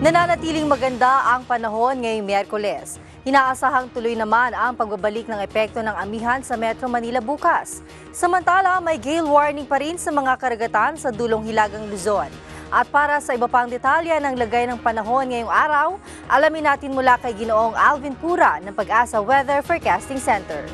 Nananatiling maganda ang panahon ngayong Miyerkules. Inaasahang tuloy naman ang pagbabalik ng epekto ng amihan sa Metro Manila bukas. Samantala, may gale warning pa rin sa mga karagatan sa dulong Hilagang Luzon. At para sa iba pang detalye ng lagay ng panahon ngayong araw, alamin natin mula kay Ginoong Alvin Pura ng Pag-asa Weather Forecasting Center.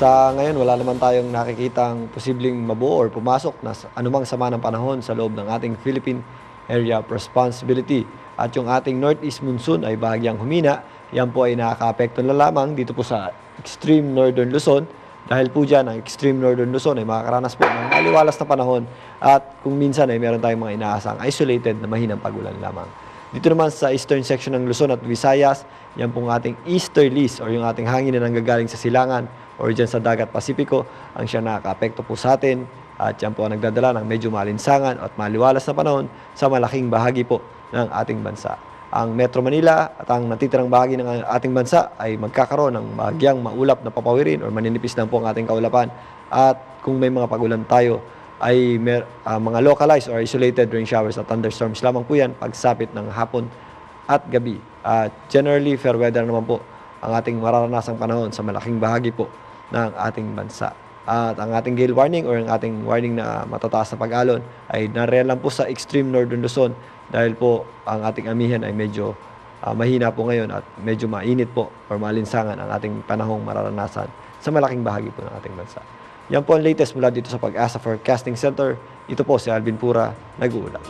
Sa ngayon, wala naman tayong nakikitang posibleng mabuo or pumasok na anumang sama ng panahon sa loob ng ating Philippine Area of Responsibility. At yung ating northeast monsoon ay bahagyang humina. Yan po ay nakaka-apekto na lamang dito po sa extreme northern Luzon. Dahil po dyan, ang extreme northern Luzon ay makakaranas po ng maliwalas na panahon. At kung minsan ay meron tayong mga inaasang isolated na mahinang pagulan lamang. Dito naman sa eastern section ng Luzon at Visayas, yan pong ating easterlies or yung ating hangin na nanggagaling sa silangan or dyan sa dagat Pasipiko ang siya nakaka-apekto po sa atin. At yan po ang nagdadala ng medyo malinsangan at maliwalas na panahon sa malaking bahagi po ng ating bansa. Ang Metro Manila at ang natitirang bahagi ng ating bansa ay magkakaroon ng bahagyang maulap na papawirin o maninipis lang po ang ating kaulapan. At kung may mga pagulan tayo ay mga localized or isolated rain showers at thunderstorms lamang po yan pagsapit ng hapon at gabi. Generally, fair weather naman po ang ating mararanasang panahon sa malaking bahagi po ng ating bansa. At ang ating gale warning or ang ating warning na matataas na pag-alon ay nariyan lang po sa extreme northern Luzon dahil po ang ating amihan ay medyo mahina po ngayon at medyo mainit po or malinsangan ang ating panahong mararanasan sa malaking bahagi po ng ating bansa. Yan po ang latest mula dito sa Pag-asa Forecasting Center. Ito po si Alvin Pura, nag-uulat.